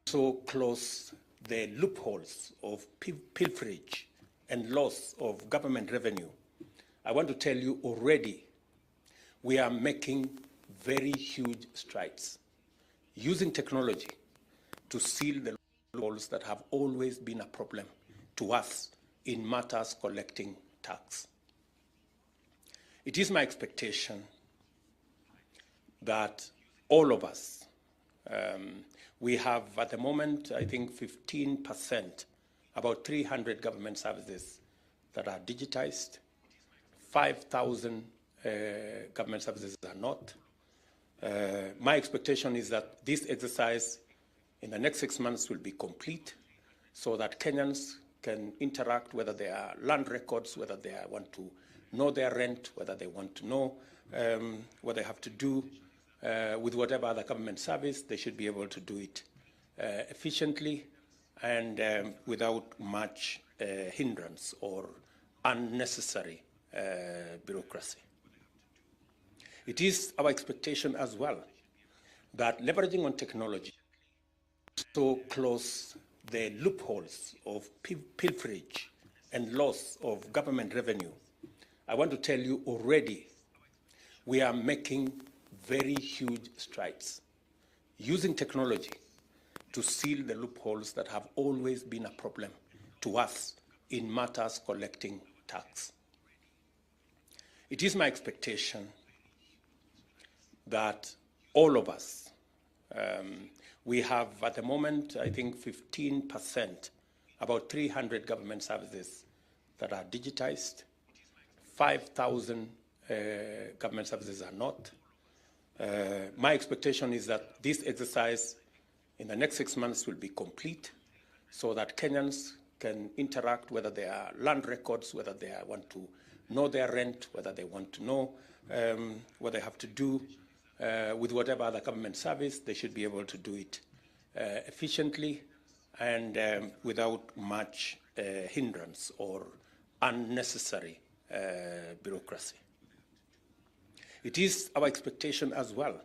also close the loopholes of pilferage and loss of government revenue, I want to tell you already we are making very huge strides using technology to seal the loopholes that have always been a problem to us in matters collecting tax. It is my expectation that all of us, we have at the moment, I think 15%, about 300 government services that are digitized, 5,000 government services are not. My expectation is that this exercise in the next 6 months will be complete so that Kenyans can interact, whether they are land records, whether they want to know their rent, whether they want to know what they have to do with whatever other government service. They should be able to do it efficiently and without much hindrance or unnecessary bureaucracy. It is our expectation as well that leveraging on technology to close the loopholes of pilferage and loss of government revenue. I want to tell you already we are making very huge strides using technology to seal the loopholes that have always been a problem to us in matters collecting tax. It is my expectation that all of us, we have at the moment, I think 15%, about 300 government services that are digitized, 5,000 government services are not. My expectation is that this exercise in the next 6 months will be complete so that Kenyans can interact, whether they are land records, whether they want to know their rent, whether they want to know what they have to do with whatever other government service. They should be able to do it efficiently and without much hindrance or unnecessary bureaucracy. It is our expectation as well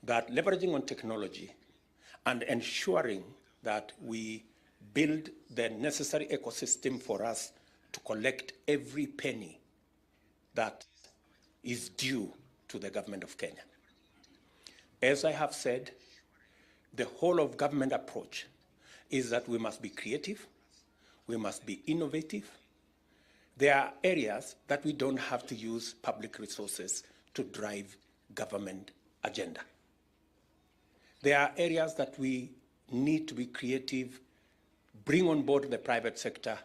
that leveraging on technology and ensuring that we build the necessary ecosystem for us to collect every penny that is due to the government of Kenya. As I have said, the whole of government approach is that we must be creative, we must be innovative. There are areas that we don't have to use public resources to drive government agenda. There are areas that we need to be creative, bring on board the private sector,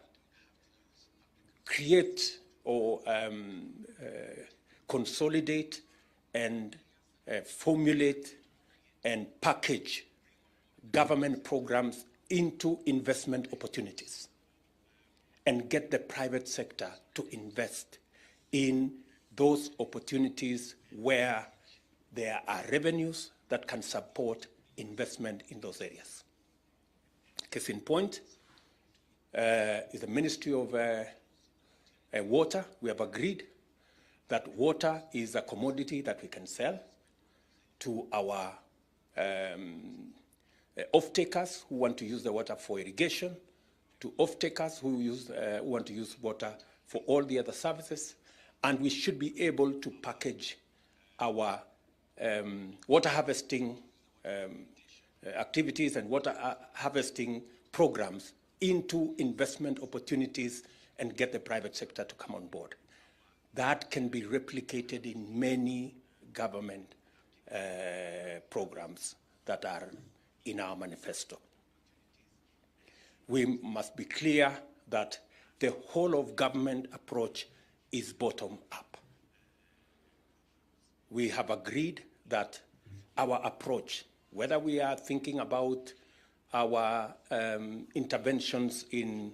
create or consolidate and formulate and package government programs into investment opportunities and get the private sector to invest in those opportunities where there are revenues that can support investment in those areas. Case in point is the Ministry of Water. We have agreed that water is a commodity that we can sell to our off-takers who want to use the water for irrigation, to off-takers who want to use water for all the other services, and we should be able to package our water harvesting activities and water harvesting programs into investment opportunities and get the private sector to come on board. That can be replicated in many government programs that are in our manifesto. We must be clear that the whole of government approach is bottom up. We have agreed that our approach, whether we are thinking about our interventions in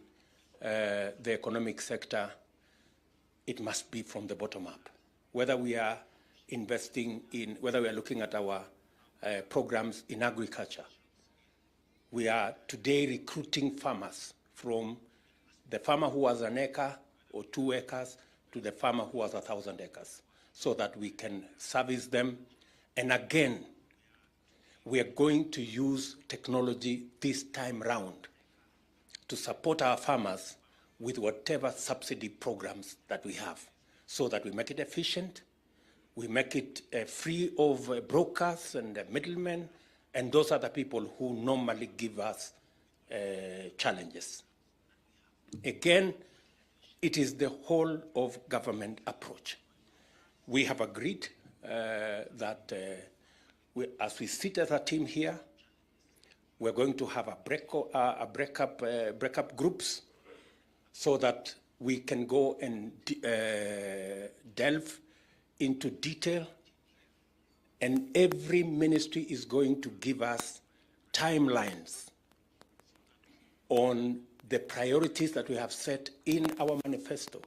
the economic sector, it must be from the bottom up. Whether we are investing in, whether we are looking at our programs in agriculture, we are today recruiting farmers from the farmer who has an acre or 2 acres to the farmer who has 1,000 acres so that we can service them. And again, we are going to use technology this time round to support our farmers with whatever subsidy programs that we have, so that we make it efficient, we make it free of brokers and middlemen, and those are the people who normally give us challenges. Again, it is the whole of government approach. We have agreed that as we sit as a team here, we're going to have a breakup groups so that we can go and delve into detail, and every ministry is going to give us timelines on the priorities that we have set in our manifesto.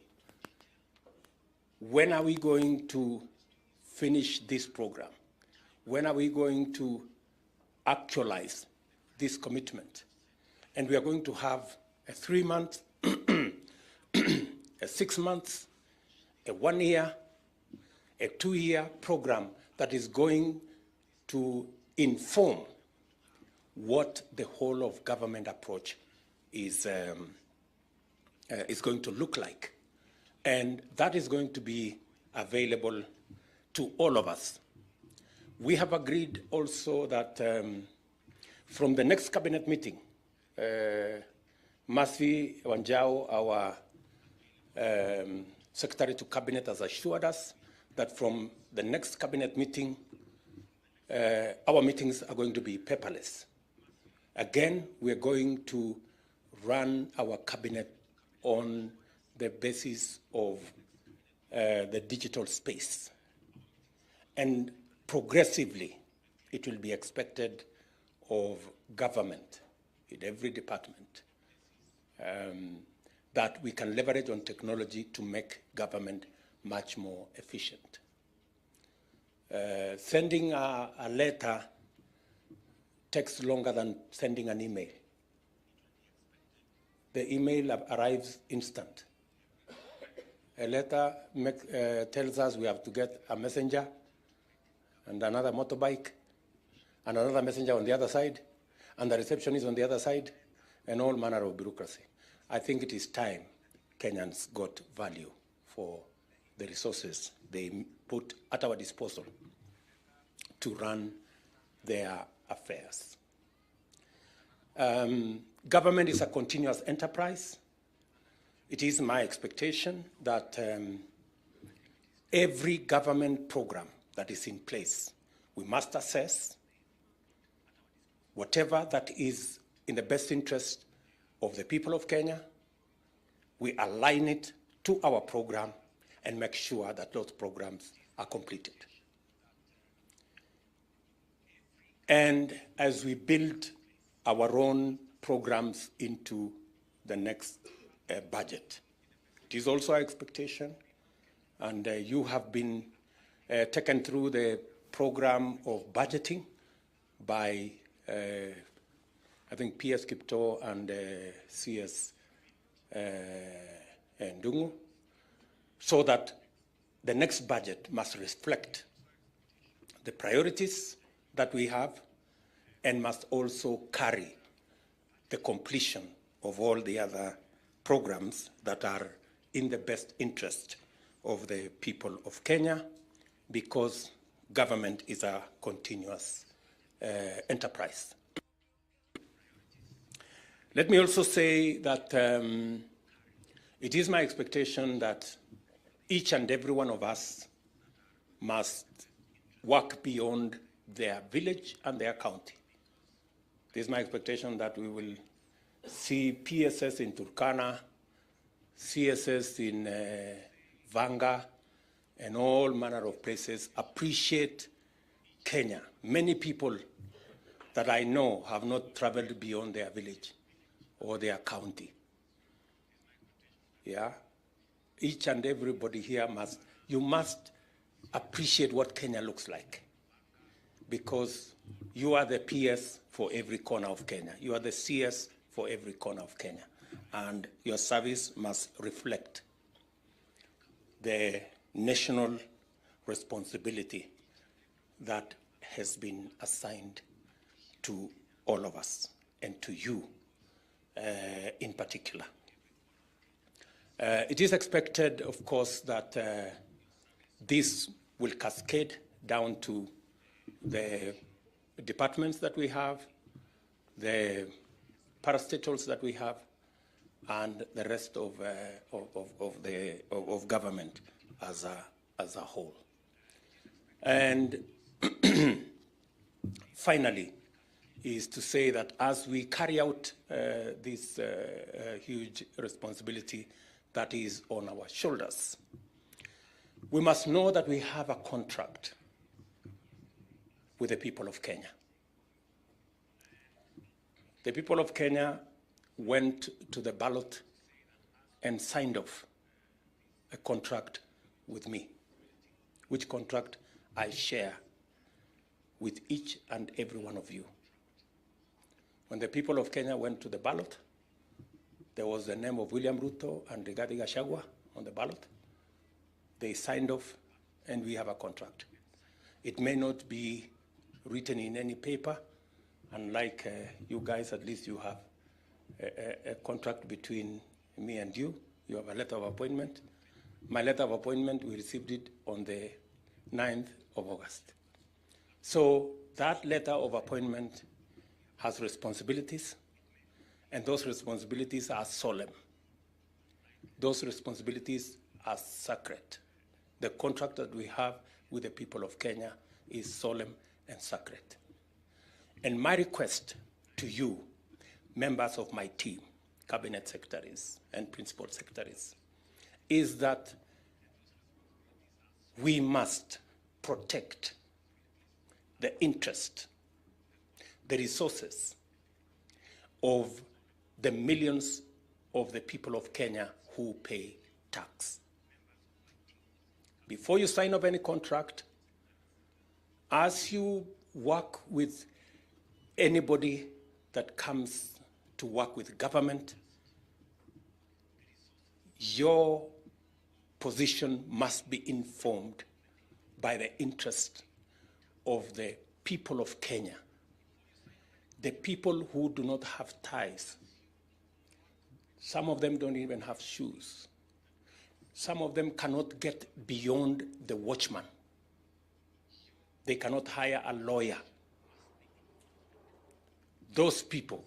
When are we going to finish this program? When are we going to actualize this commitment? And we are going to have a 3 month, a 6 months, a 1 year, a 2 year program that is going to inform what the whole of government approach is going to look like. And that is going to be available to all of us. We have agreed also that from the next cabinet meeting, Mathi Wanjau, our Secretary to Cabinet, has assured us that from the next cabinet meeting, our meetings are going to be paperless. Again, we are going to run our cabinet on the basis of the digital space. And progressively, it will be expected of government in every department that we can leverage on technology to make government much more efficient. Sending a letter takes longer than sending an email. The email arrives instant. A letter tells us we have to get a messenger and another motorbike and another messenger on the other side, and the receptionist on the other side, and all manner of bureaucracy. I think it is time Kenyans got value for the resources they put at our disposal to run their affairs. Government is a continuous enterprise. It is my expectation that every government program that is in place, we must assess whatever that is in the best interest of the people of Kenya. We align it to our program and make sure that those programs are completed. And as we build our own programs into the next budget, it is also our expectation, and you have been taken through the program of budgeting by, I think, PS Kipto and CS Ndungu, so that the next budget must reflect the priorities that we have and must also carry the completion of all the other programs that are in the best interest of the people of Kenya, because government is a continuous enterprise. Let me also say that it is my expectation that each and every one of us must work beyond their village and their county. It is my expectation that we will see PSS in Turkana, CSS in Vanga, and all manner of places appreciate Kenya. Many people that I know have not traveled beyond their village or their county. Yeah? Each and everybody here you must appreciate what Kenya looks like, because you are the PS for every corner of Kenya. You are the CS for every corner of Kenya. And your service must reflect the national responsibility that has been assigned to all of us and to you in particular. It is expected, of course, that this will cascade down to the departments that we have, the parastatals that we have, and the rest of government as a whole. And finally, is to say that as we carry out this huge responsibility that is on our shoulders, we must know that we have a contract with the people of Kenya. The people of Kenya went to the ballot and signed off a contract with me, which contract I share with each and every one of you. When the people of Kenya went to the ballot, there was the name of William Ruto and Rigathi Gachagua on the ballot. They signed off, and we have a contract. It may not be written in any paper, unlike you guys, at least you have a contract between me and you. You have a letter of appointment. My letter of appointment, we received it on the 9th of August. So that letter of appointment has responsibilities, and those responsibilities are solemn. Those responsibilities are sacred. The contract that we have with the people of Kenya is solemn and sacred. And my request to you, members of my team, cabinet secretaries and principal secretaries, is that we must protect the interest, the resources of the millions of the people of Kenya who pay tax. Before you sign up any contract, as you work with anybody that comes to work with government, your position must be informed by the interest of the people of Kenya, the people who do not have ties. Some of them don't even have shoes. Some of them cannot get beyond the watchman. They cannot hire a lawyer. Those people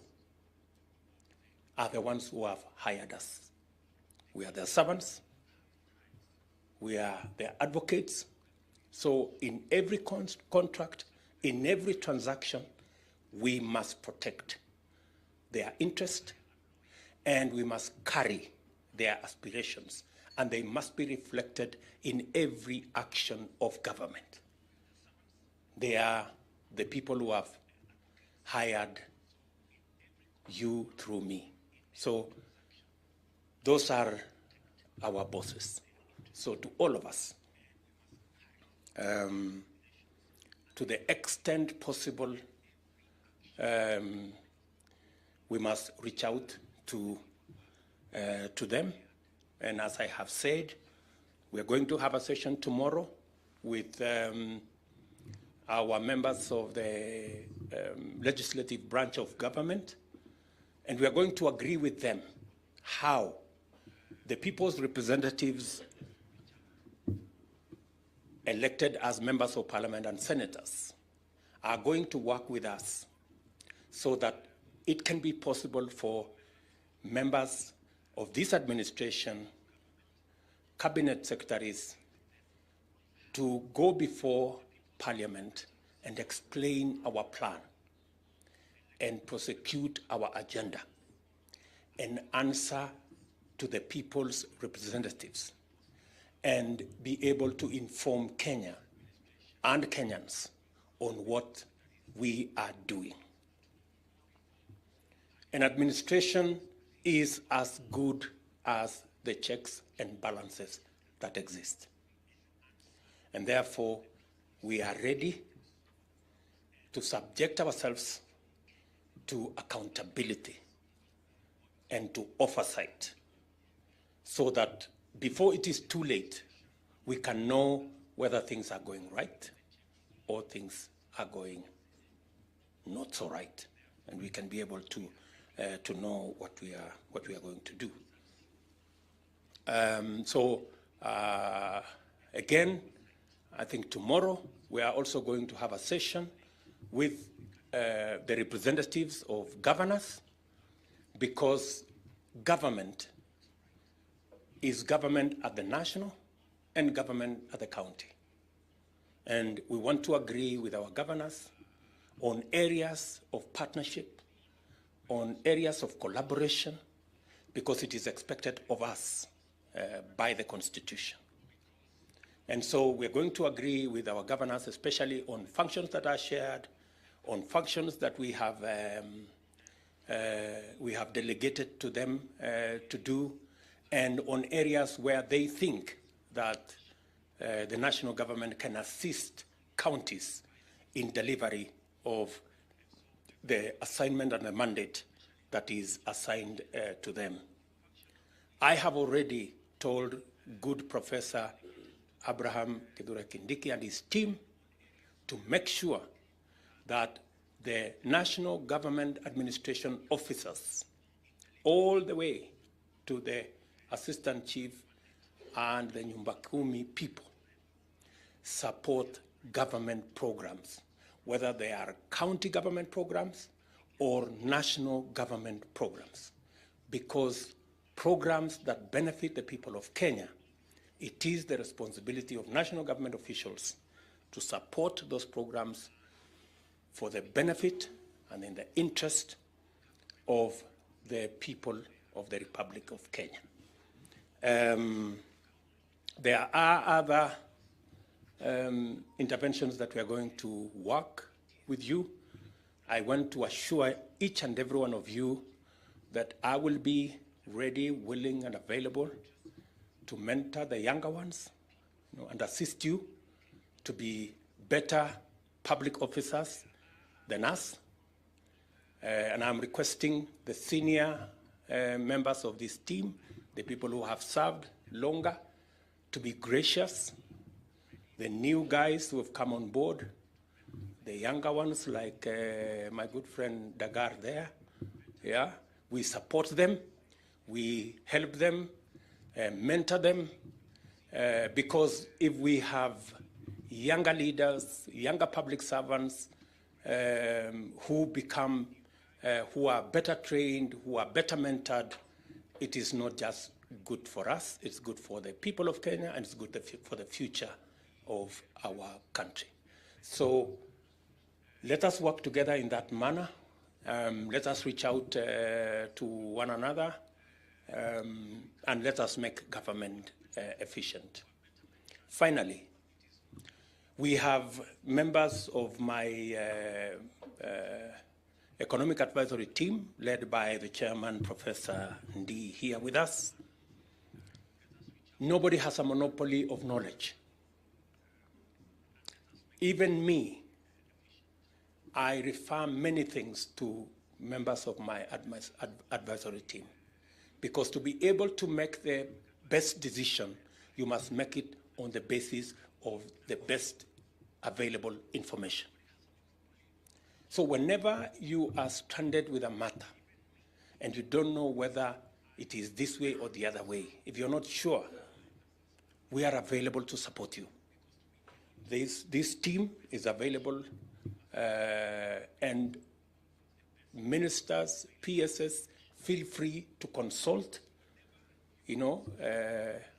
are the ones who have hired us. We are their servants. We are their advocates. So in every contract, in every transaction, we must protect their interest, and we must carry their aspirations, and they must be reflected in every action of government. They are the people who have hired you through me. So those are our bosses. So to all of us, to the extent possible, we must reach out to them. And as I have said, we're going to have a session tomorrow with our members of the legislative branch of government, and we are going to agree with them how the people's representatives elected as members of parliament and senators are going to work with us so that it can be possible for members of this administration, cabinet secretaries, to go before Parliament and explain our plan and prosecute our agenda and answer to the people's representatives and be able to inform Kenya and Kenyans on what we are doing. An administration is as good as the checks and balances that exist. And therefore, we are ready to subject ourselves to accountability and to oversight so that before it is too late, we can know whether things are going right or things are going not so right, and we can be able to know what we are going to do. Again, I think tomorrow we are also going to have a session with the representatives of governors, because government is government at the national and government at the county. And we want to agree with our governors on areas of partnership, on areas of collaboration, because it is expected of us by the Constitution. And so we're going to agree with our governors, especially on functions that are shared, on functions that we have delegated to them to do, and on areas where they think that the national government can assist counties in delivery of the assignment and the mandate that is assigned to them. I have already told good Professor Abraham Kithure Kindiki and his team to make sure that the national government administration officers, all the way to the assistant chief and the Nyumba Kumi people, support government programs, whether they are county government programs or national government programs, because programs that benefit the people of Kenya, it is the responsibility of national government officials to support those programs for the benefit and in the interest of the people of the Republic of Kenya. There are other interventions that we are going to work with you. I want to assure each and every one of you that I will be ready, willing, and available to mentor the younger ones, and assist you to be better public officers than us. And I'm requesting the senior members of this team, the people who have served longer, to be gracious. The new guys who have come on board, the younger ones like my good friend Dagar there, yeah, we support them, we help them, mentor them, because if we have younger leaders, younger public servants who are better trained, who are better mentored, it is not just good for us, it's good for the people of Kenya, and it's good for the future of our country. So let us work together in that manner. Let us reach out to one another, and let us make government efficient. Finally, we have members of my economic advisory team, led by the chairman, Professor Ndi, here with us. Nobody has a monopoly of knowledge. Even me, I refer many things to members of my advisory team, because to be able to make the best decision, you must make it on the basis of the best available information. So whenever you are stranded with a matter and you don't know whether it is this way or the other way, if you're not sure, we are available to support you. This team is available, and ministers, PSS, feel free to consult,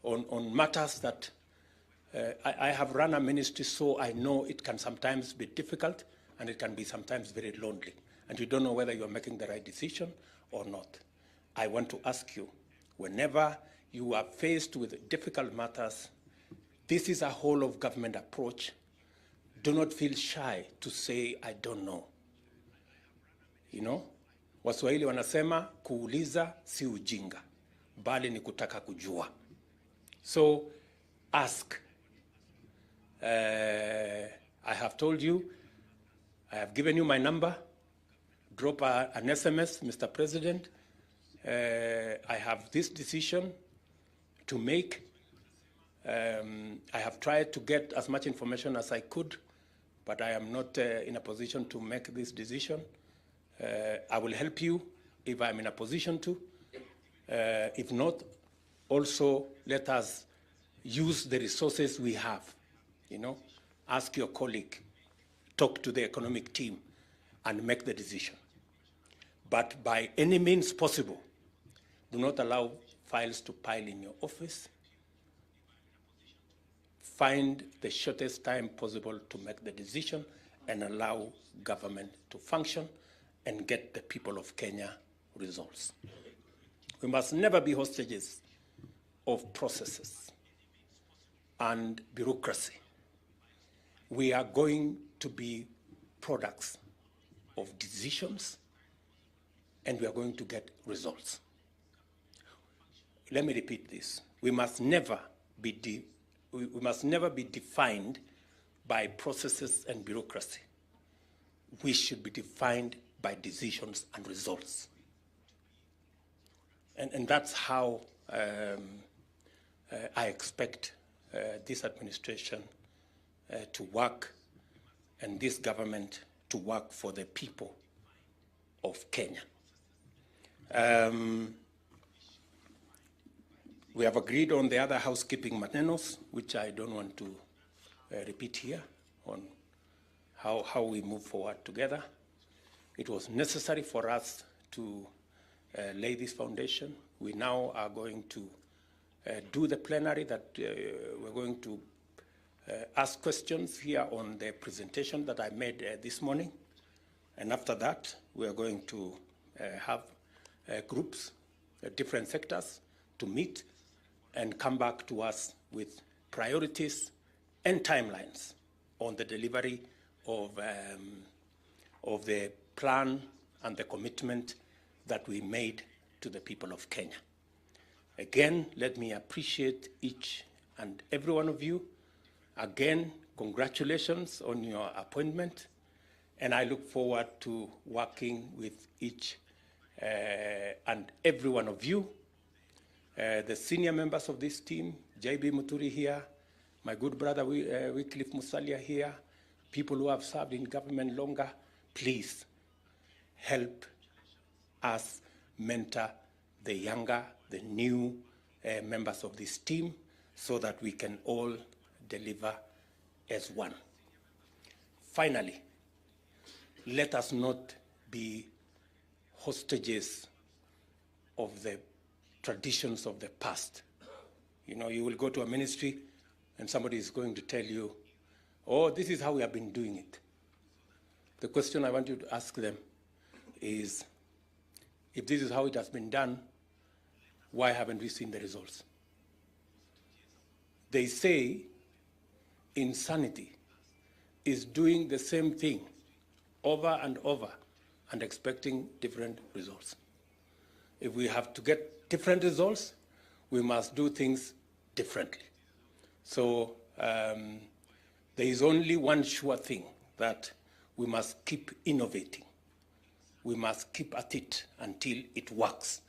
on matters that I have run a ministry, so I know it can sometimes be difficult, and it can be sometimes very lonely, and you don't know whether you're making the right decision or not. I want to ask you, whenever you are faced with difficult matters, this is a whole of government approach. Do not feel shy to say, I don't know. Waswahili wanasema kuuliza si ujinga, bali ni kutaka kujua. So ask. I have told you, I have given you my number. Drop an SMS, Mr. President. I have this decision to make. I have tried to get as much information as I could, but I am not in a position to make this decision. I will help you if I'm in a position to. If not, also let us use the resources we have. You know, ask your colleague, talk to the economic team, and make the decision. But by any means possible, do not allow files to pile in your office. Find the shortest time possible to make the decision and allow government to function and get the people of Kenya results. We must never be hostages of processes and bureaucracy. We are going to be products of decisions, and we are going to get results. Let me repeat this. We must never be defined by processes and bureaucracy. We should be defined by decisions and results. And that's how I expect this administration to work, and this government to work for the people of Kenya. We have agreed on the other housekeeping manenos, which I don't want to repeat here, on how we move forward together. It was necessary for us to lay this foundation. We now are going to do the plenary that we're going to ask questions here on the presentation that I made this morning. And after that, we are going to have groups, different sectors, to meet and come back to us with priorities and timelines on the delivery of the plan and the commitment that we made to the people of Kenya. Again, let me appreciate each and every one of you. Again, congratulations on your appointment, and I look forward to working with each and every one of you. The senior members of this team, JB Muturi here, my good brother Wycliffe Musalia here, people who have served in government longer, please help us mentor the younger, the new members of this team, so that we can all deliver as one. Finally, let us not be hostages of the traditions of the past. You know, you will go to a ministry and somebody is going to tell you, oh, this is how we have been doing it. The question I want you to ask them is, if this is how it has been done, why haven't we seen the results? They say insanity is doing the same thing over and over and expecting different results. If we have to get different results, we must do things differently. So there is only one sure thing, that we must keep innovating. We must keep at it until it works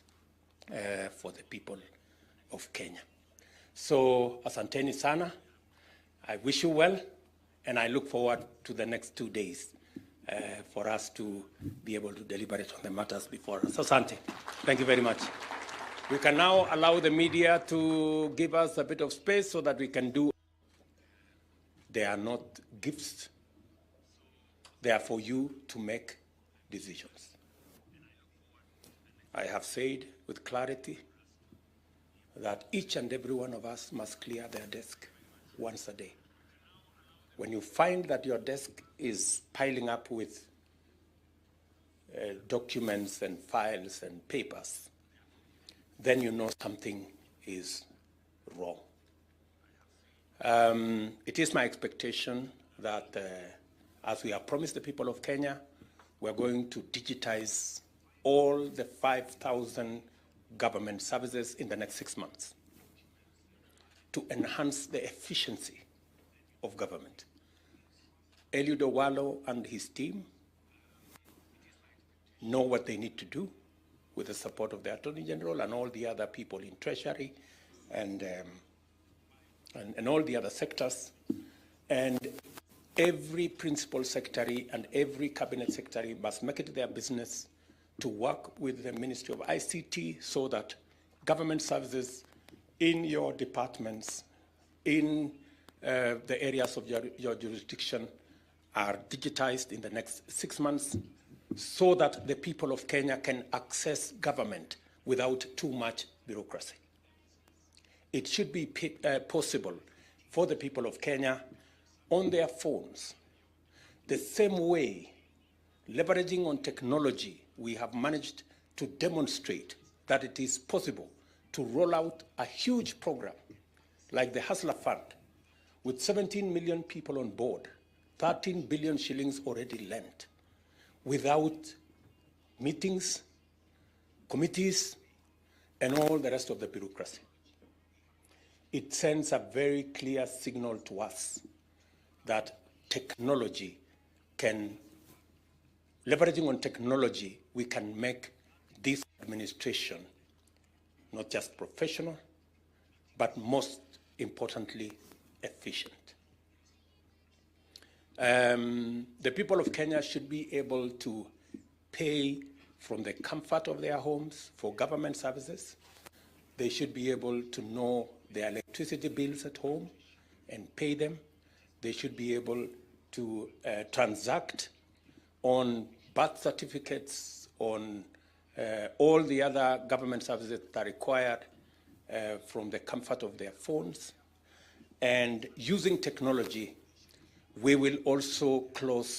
for the people of Kenya. So asanteni sana. I wish you well, and I look forward to the next 2 days for us to be able to deliberate on the matters before us. Asante. Thank you very much. We can now allow the media to give us a bit of space so that we can do. They are not gifts. They are for you to make decisions. I have said with clarity that each and every one of us must clear their desk once a day. When you find that your desk is piling up with documents and files and papers, then you know something is wrong. It is my expectation that as we have promised the people of Kenya, we're going to digitize all the 5,000 government services in the next 6 months to enhance the efficiency of government. Eliud Owalo and his team know what they need to do with the support of the Attorney General and all the other people in Treasury and all the other sectors. And Every principal secretary and every cabinet secretary must make it their business to work with the Ministry of ICT so that government services in your departments, in the areas of your jurisdiction are digitized in the next 6 months so that the people of Kenya can access government without too much bureaucracy. It should be possible for the people of Kenya on their phones, the same way, leveraging on technology, we have managed to demonstrate that it is possible to roll out a huge program like the Hustler Fund with 17 million people on board, 13 billion shillings already lent, without meetings, committees, and all the rest of the bureaucracy. It sends a very clear signal to us that technology can, leveraging on technology, we can make this administration not just professional, but most importantly, efficient. The people of Kenya should be able to pay from the comfort of their homes for government services. They should be able to know their electricity bills at home and pay them. They should be able to transact on birth certificates, on all the other government services that are required from the comfort of their phones. And using technology, we will also close